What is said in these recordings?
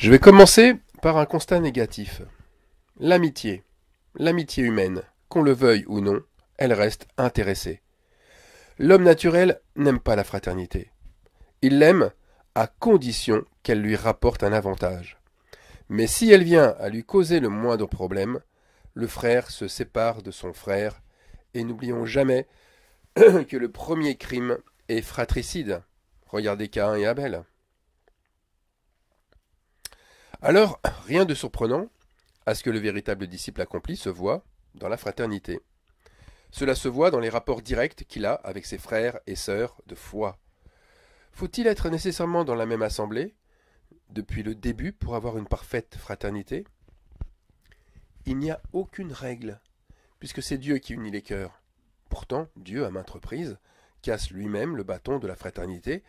Je vais commencer par un constat négatif. L'amitié. L'amitié humaine, qu'on le veuille ou non, elle reste intéressée. L'homme naturel n'aime pas la fraternité. Il l'aime à condition qu'elle lui rapporte un avantage. Mais si elle vient à lui causer le moindre problème, le frère se sépare de son frère, et n'oublions jamais que le premier crime est fratricide. Regardez Caïn et Abel. Alors, rien de surprenant à ce que le véritable disciple accompli se voit dans la fraternité. Cela se voit dans les rapports directs qu'il a avec ses frères et sœurs de foi. Faut-il être nécessairement dans la même assemblée depuis le début pour avoir une parfaite fraternité? Il n'y a aucune règle, puisque c'est Dieu qui unit les cœurs. Pourtant, Dieu, à maintes reprises, casse lui-même le bâton de la fraternité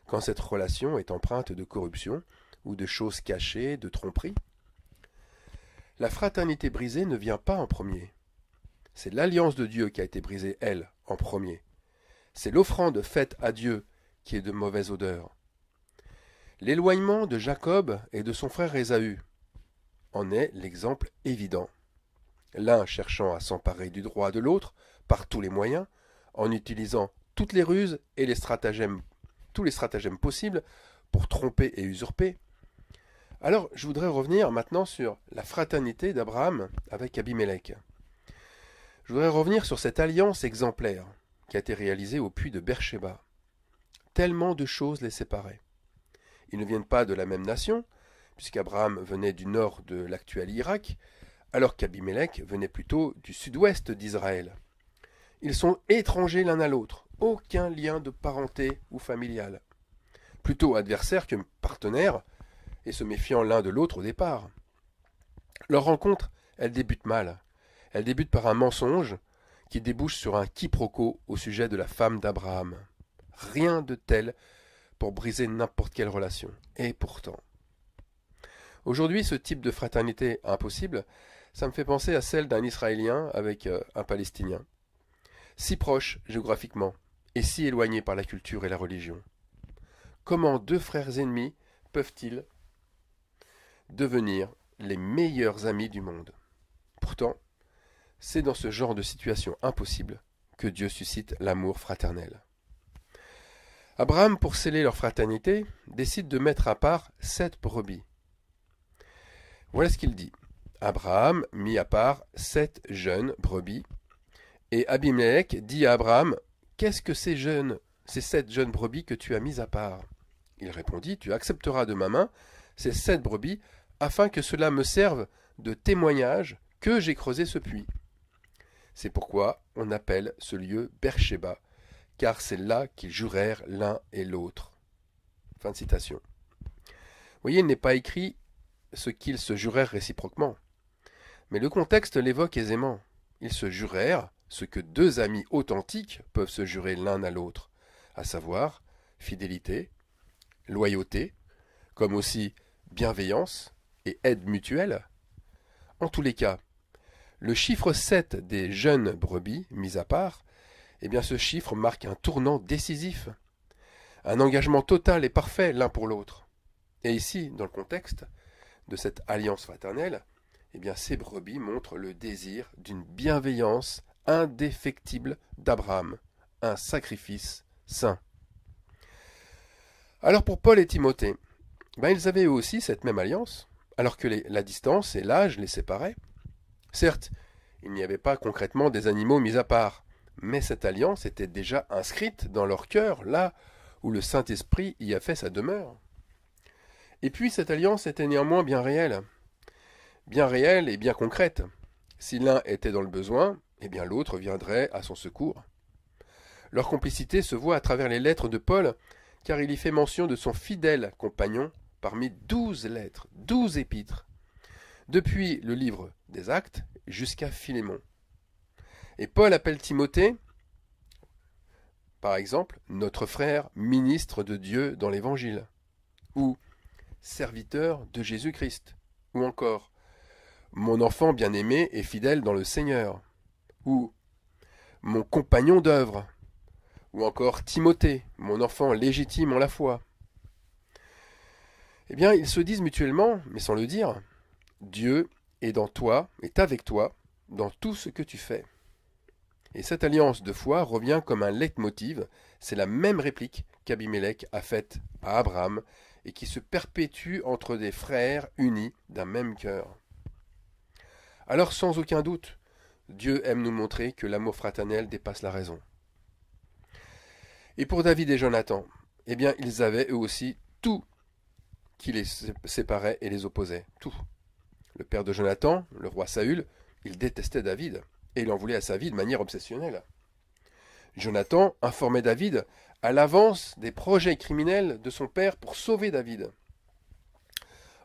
quand cette relation est empreinte de corruption ou de choses cachées, de tromperie. La fraternité brisée ne vient pas en premier. C'est l'alliance de Dieu qui a été brisée, elle, en premier. C'est l'offrande faite à Dieu qui est de mauvaise odeur. L'éloignement de Jacob et de son frère Ésaü en est l'exemple évident. L'un cherchant à s'emparer du droit de l'autre par tous les moyens, en utilisant toutes les ruses et tous les stratagèmes possibles pour tromper et usurper. Alors, je voudrais revenir maintenant sur la fraternité d'Abraham avec Abimélec. Je voudrais revenir sur cette alliance exemplaire qui a été réalisée au puits de Beersheba. Tellement de choses les séparaient. Ils ne viennent pas de la même nation, puisqu'Abraham venait du nord de l'actuel Irak, alors qu'Abimélec venait plutôt du sud-ouest d'Israël. Ils sont étrangers l'un à l'autre, aucun lien de parenté ou familial. Plutôt adversaires que partenaires, et se méfiant l'un de l'autre au départ. Leur rencontre, elle débute mal. Elle débute par un mensonge qui débouche sur un quiproquo au sujet de la femme d'Abraham. Rien de tel pour briser n'importe quelle relation. Et pourtant. Aujourd'hui, ce type de fraternité impossible, ça me fait penser à celle d'un Israélien avec un Palestinien. Si proches géographiquement, et si éloignés par la culture et la religion. Comment deux frères ennemis peuvent-ils devenir les meilleurs amis du monde? Pourtant, c'est dans ce genre de situation impossible que Dieu suscite l'amour fraternel. Abraham, pour sceller leur fraternité, décide de mettre à part 7 brebis. Voilà ce qu'il dit. Abraham mit à part 7 jeunes brebis, et Abimélec dit à Abraham, « Qu'est-ce que ces 7 jeunes brebis que tu as mis à part ?» Il répondit, « Tu accepteras de ma main ces 7 brebis, afin que cela me serve de témoignage que j'ai creusé ce puits. » C'est pourquoi on appelle ce lieu Beersheba, car c'est là qu'ils jurèrent l'un et l'autre. Fin de citation. Vous voyez, il n'est pas écrit ce qu'ils se jurèrent réciproquement, mais le contexte l'évoque aisément. Ils se jurèrent ce que deux amis authentiques peuvent se jurer l'un à l'autre, à savoir fidélité, loyauté, comme aussi bienveillance et aide mutuelle. En tous les cas, le chiffre 7 des jeunes brebis, mis à part, eh bien ce chiffre marque un tournant décisif, un engagement total et parfait l'un pour l'autre. Et ici, dans le contexte de cette alliance fraternelle, eh bien ces brebis montrent le désir d'une bienveillance indéfectible d'Abraham, un sacrifice saint. Alors pour Paul et Timothée, ils avaient eux aussi cette même alliance, alors que la distance et l'âge les séparaient. Certes, il n'y avait pas concrètement des animaux mis à part, mais cette alliance était déjà inscrite dans leur cœur, là où le Saint-Esprit y a fait sa demeure. Et puis cette alliance était néanmoins bien réelle et bien concrète. Si l'un était dans le besoin, eh bien l'autre viendrait à son secours. Leur complicité se voit à travers les lettres de Paul, car il y fait mention de son fidèle compagnon parmi 12 lettres, 12 épîtres, depuis le livre des Actes jusqu'à Philémon. Et Paul appelle Timothée, par exemple, notre frère ministre de Dieu dans l'Évangile, ou serviteur de Jésus-Christ, ou encore mon enfant bien-aimé et fidèle dans le Seigneur, ou mon compagnon d'œuvre, ou encore Timothée, mon enfant légitime en la foi. Eh bien, ils se disent mutuellement, mais sans le dire, Dieu est dans toi, est avec toi, dans tout ce que tu fais. Et cette alliance de foi revient comme un leitmotiv, c'est la même réplique qu'Abimelech a faite à Abraham et qui se perpétue entre des frères unis d'un même cœur. Alors sans aucun doute, Dieu aime nous montrer que l'amour fraternel dépasse la raison. Et pour David et Jonathan, eh bien ils avaient eux aussi tout qui les séparait et les opposait, tout. Le père de Jonathan, le roi Saül, il détestait David, et il en voulait à sa vie de manière obsessionnelle. Jonathan informait David à l'avance des projets criminels de son père pour sauver David.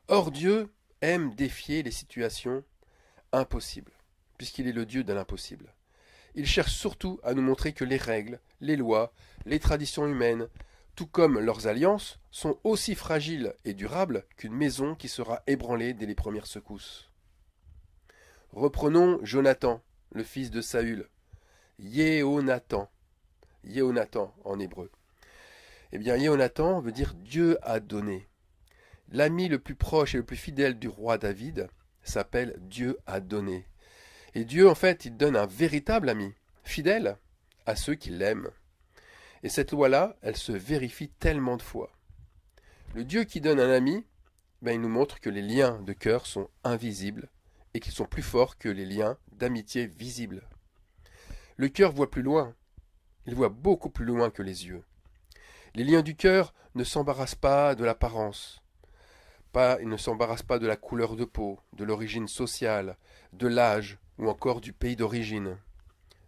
Or Dieu aime défier les situations impossibles, puisqu'il est le Dieu de l'impossible. Il cherche surtout à nous montrer que les règles, les lois, les traditions humaines, tout comme leurs alliances, sont aussi fragiles et durables qu'une maison qui sera ébranlée dès les premières secousses. Reprenons Jonathan, le fils de Saül, Yéhonathan en hébreu. Eh bien, Yéhonathan veut dire Dieu a donné. L'ami le plus proche et le plus fidèle du roi David s'appelle Dieu a donné. Et Dieu, en fait, il donne un véritable ami, fidèle à ceux qui l'aiment. Et cette loi-là, elle se vérifie tellement de fois. Le Dieu qui donne un ami, il nous montre que les liens de cœur sont invisibles et qu'ils sont plus forts que les liens d'amitié visibles. Le cœur voit plus loin, il voit beaucoup plus loin que les yeux. Les liens du cœur ne s'embarrassent pas de l'apparence, ils ne s'embarrassent pas de la couleur de peau, de l'origine sociale, de l'âge ou encore du pays d'origine.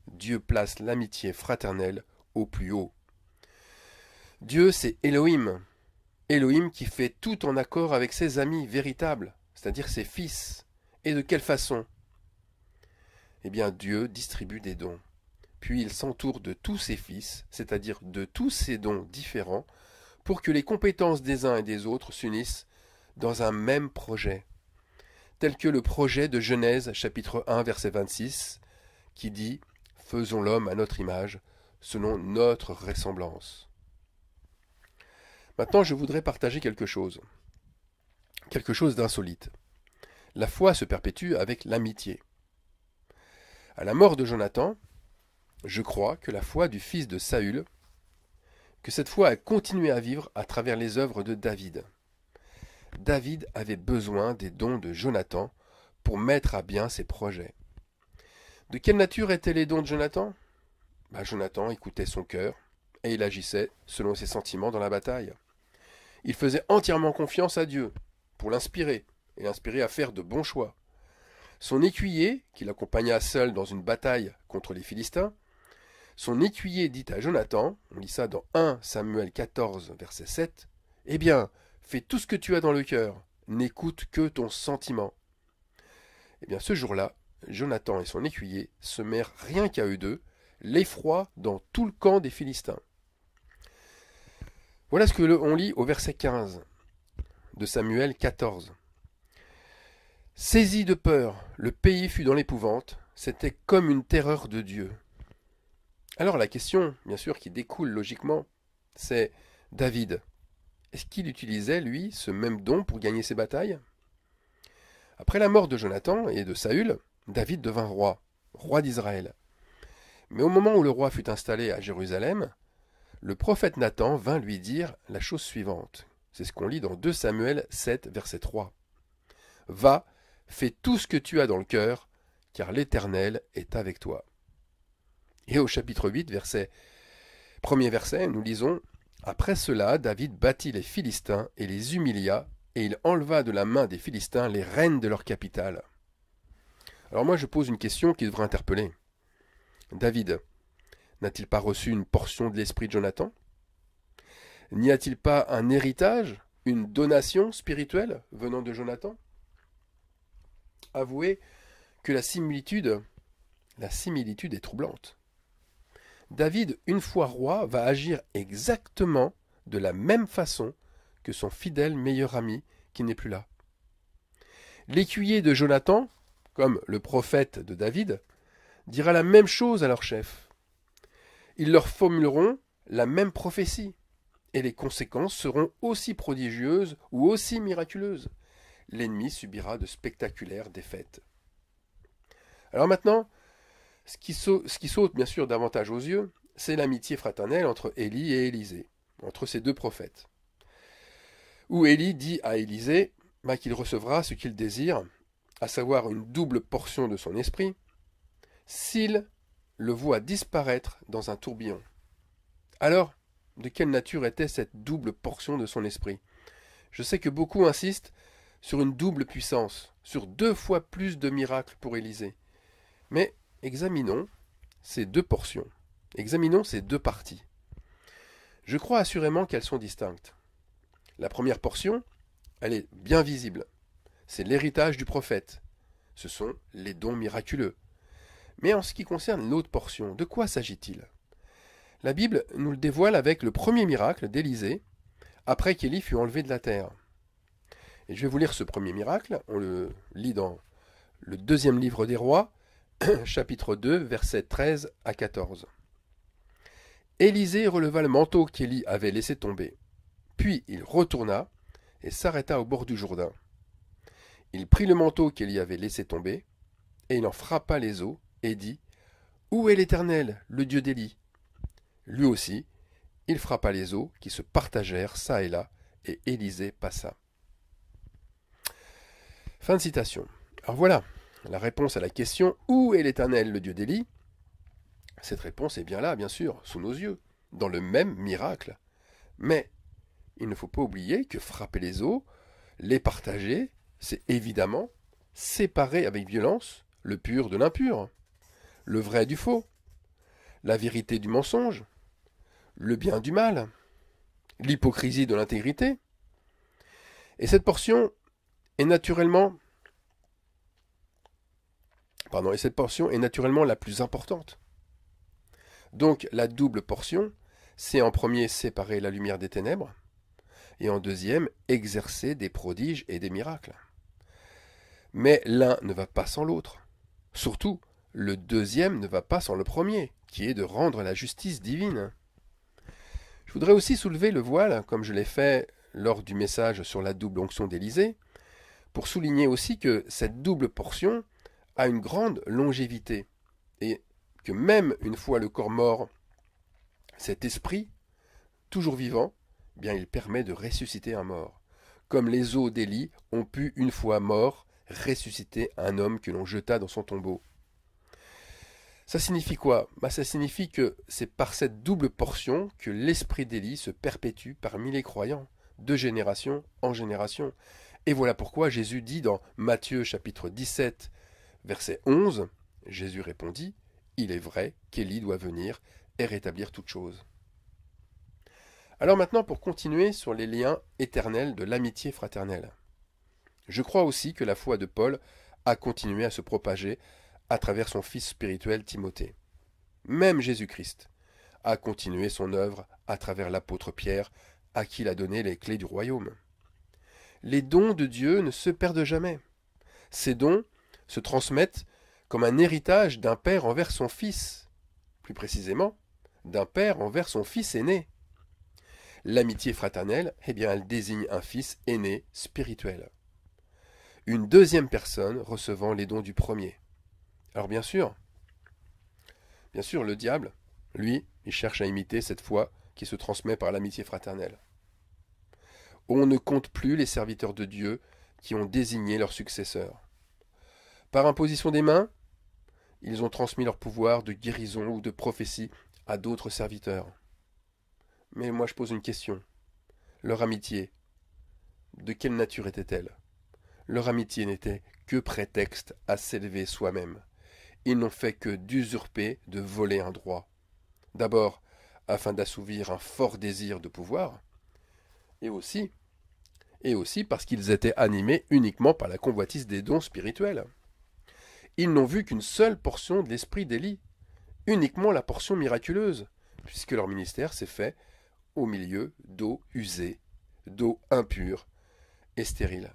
Dieu place l'amitié fraternelle au plus haut. Dieu, c'est Elohim. Elohim qui fait tout en accord avec ses amis véritables, c'est-à-dire ses fils. Et de quelle façon? Eh bien, Dieu distribue des dons. Puis il s'entoure de tous ses fils, c'est-à-dire de tous ces dons différents, pour que les compétences des uns et des autres s'unissent dans un même projet, tel que le projet de Genèse chapitre 1 verset 26, qui dit « Faisons l'homme à notre image, selon notre ressemblance ». Maintenant, je voudrais partager quelque chose d'insolite. La foi se perpétue avec l'amitié. À la mort de Jonathan, je crois que la foi du fils de Saül, que cette foi a continué à vivre à travers les œuvres de David. David avait besoin des dons de Jonathan pour mettre à bien ses projets. De quelle nature étaient les dons de Jonathan? Jonathan écoutait son cœur et il agissait selon ses sentiments dans la bataille. Il faisait entièrement confiance à Dieu pour l'inspirer et l'inspirer à faire de bons choix. Son écuyer, qui l'accompagna seul dans une bataille contre les Philistins, son écuyer dit à Jonathan, on lit ça dans 1 Samuel 14, verset 7, « Eh bien, fais tout ce que tu as dans le cœur, n'écoute que ton sentiment. » Eh bien, ce jour-là, Jonathan et son écuyer semèrent rien qu'à eux deux l'effroi dans tout le camp des Philistins. Voilà ce que on lit au verset 15 de Samuel 14. Saisi de peur, le pays fut dans l'épouvante, c'était comme une terreur de Dieu. Alors la question, bien sûr, qui découle logiquement, c'est David. Est-ce qu'il utilisait, lui, ce même don pour gagner ses batailles? Après la mort de Jonathan et de Saül, David devint roi d'Israël. Mais au moment où le roi fut installé à Jérusalem, le prophète Nathan vint lui dire la chose suivante. C'est ce qu'on lit dans 2 Samuel 7, verset 3. « Va, fais tout ce que tu as dans le cœur, car l'Éternel est avec toi. » Et au chapitre 8, premier verset, nous lisons « Après cela, David battit les Philistins et les humilia, et il enleva de la main des Philistins les rênes de leur capitale. » Alors moi je pose une question qui devrait interpeller. David n'a-t-il pas reçu une portion de l'esprit de Jonathan? N'y a-t-il pas un héritage, une donation spirituelle venant de Jonathan? Avouez que la similitude est troublante. David, une fois roi, va agir exactement de la même façon que son fidèle meilleur ami qui n'est plus là. L'écuyer de Jonathan, comme le prophète de David, dira la même chose à leur chef. Ils leur formuleront la même prophétie, et les conséquences seront aussi prodigieuses ou aussi miraculeuses. L'ennemi subira de spectaculaires défaites. Alors maintenant, ce qui saute bien sûr davantage aux yeux, c'est l'amitié fraternelle entre Élie et Élisée, entre ces deux prophètes. Où Élie dit à Élisée qu'il recevra ce qu'il désire, à savoir une double portion de son esprit, s'il le voit disparaître dans un tourbillon. Alors, de quelle nature était cette double portion de son esprit? Je sais que beaucoup insistent sur une double puissance, sur 2 fois plus de miracles pour Élisée. Mais examinons ces 2 portions, examinons ces 2 parties. Je crois assurément qu'elles sont distinctes. La première portion, elle est bien visible. C'est l'héritage du prophète. Ce sont les dons miraculeux. Mais en ce qui concerne l'autre portion, de quoi s'agit-il? La Bible nous le dévoile avec le premier miracle d'Élisée, après qu'Élie fut enlevé de la terre. Et je vais vous lire ce premier miracle, on le lit dans le 2e livre des rois, chapitre 2, versets 13 à 14. Élisée releva le manteau qu'Élie avait laissé tomber. Puis il retourna et s'arrêta au bord du Jourdain. Il prit le manteau qu'Élie avait laissé tomber, et il en frappa les eaux, et dit « Où est l'Éternel, le Dieu d'Élie » Lui aussi, il frappa les eaux qui se partagèrent çà et là, et Élisée passa. Fin de citation. Alors voilà, la réponse à la question « Où est l'Éternel, le Dieu d'Élie ?» Cette réponse est bien là, bien sûr, sous nos yeux, dans le même miracle. Mais il ne faut pas oublier que frapper les eaux, les partager, c'est évidemment séparer avec violence le pur de l'impur, le vrai du faux, la vérité du mensonge, le bien du mal, l'hypocrisie de l'intégrité. Et cette portion est naturellement la plus importante. Donc la double portion, c'est en premier séparer la lumière des ténèbres, et en deuxième exercer des prodiges et des miracles. Mais l'un ne va pas sans l'autre. Surtout, le deuxième ne va pas sans le premier, qui est de rendre la justice divine. Je voudrais aussi soulever le voile, comme je l'ai fait lors du message sur la double onction d'Élisée, pour souligner aussi que cette double portion a une grande longévité, et que même une fois le corps mort, cet esprit, toujours vivant, bien il permet de ressusciter un mort, comme les os d'Élie ont pu, une fois mort, ressusciter un homme que l'on jeta dans son tombeau. Ça signifie quoi? Ça signifie que c'est par cette double portion que l'esprit d'Élie se perpétue parmi les croyants, de génération en génération. Et voilà pourquoi Jésus dit dans Matthieu chapitre 17, verset 11, Jésus répondit, « Il est vrai qu'Élie doit venir et rétablir toutes choses. » Alors maintenant, pour continuer sur les liens éternels de l'amitié fraternelle. Je crois aussi que la foi de Paul a continué à se propager à travers son fils spirituel Timothée. Même Jésus-Christ a continué son œuvre à travers l'apôtre Pierre, à qui il a donné les clés du royaume. Les dons de Dieu ne se perdent jamais. Ces dons se transmettent comme un héritage d'un père envers son fils, plus précisément, d'un père envers son fils aîné. L'amitié fraternelle, elle désigne un fils aîné spirituel. Une deuxième personne recevant les dons du premier. Alors bien sûr, le diable, lui, il cherche à imiter cette foi qui se transmet par l'amitié fraternelle. On ne compte plus les serviteurs de Dieu qui ont désigné leurs successeurs. Par imposition des mains, ils ont transmis leur pouvoir de guérison ou de prophétie à d'autres serviteurs. Mais moi je pose une question. Leur amitié, de quelle nature était-elle? Leur amitié n'était que prétexte à s'élever soi-même. Ils n'ont fait que d'usurper, de voler un droit. D'abord, afin d'assouvir un fort désir de pouvoir, et aussi parce qu'ils étaient animés uniquement par la convoitise des dons spirituels. Ils n'ont vu qu'une seule portion de l'esprit d'Élie, uniquement la portion miraculeuse, puisque leur ministère s'est fait au milieu d'eau usée, d'eau impure et stérile.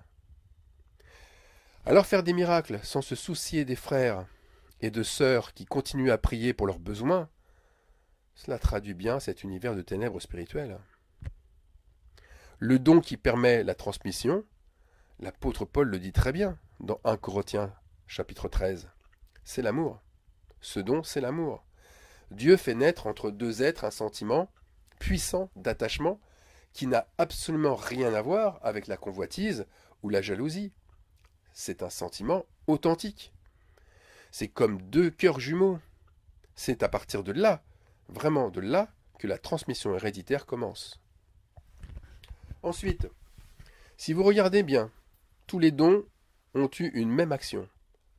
Alors faire des miracles sans se soucier des frères et de sœurs qui continuent à prier pour leurs besoins, cela traduit bien cet univers de ténèbres spirituelles. Le don qui permet la transmission, l'apôtre Paul le dit très bien dans 1 Corinthiens chapitre 13, c'est l'amour. Ce don, c'est l'amour. Dieu fait naître entre deux êtres un sentiment puissant d'attachement qui n'a absolument rien à voir avec la convoitise ou la jalousie. C'est un sentiment authentique. C'est comme deux cœurs jumeaux. C'est à partir de là, vraiment de là, que la transmission héréditaire commence. Ensuite, si vous regardez bien, tous les dons ont eu une même action.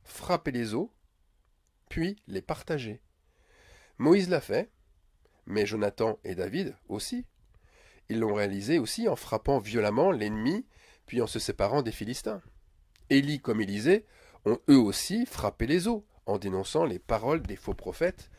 Frapper les os, puis les partager. Moïse l'a fait, mais Jonathan et David aussi. Ils l'ont réalisé aussi en frappant violemment l'ennemi, puis en se séparant des Philistins. Élie comme Élisée ont eux aussi frappé les os, en dénonçant les paroles des faux prophètes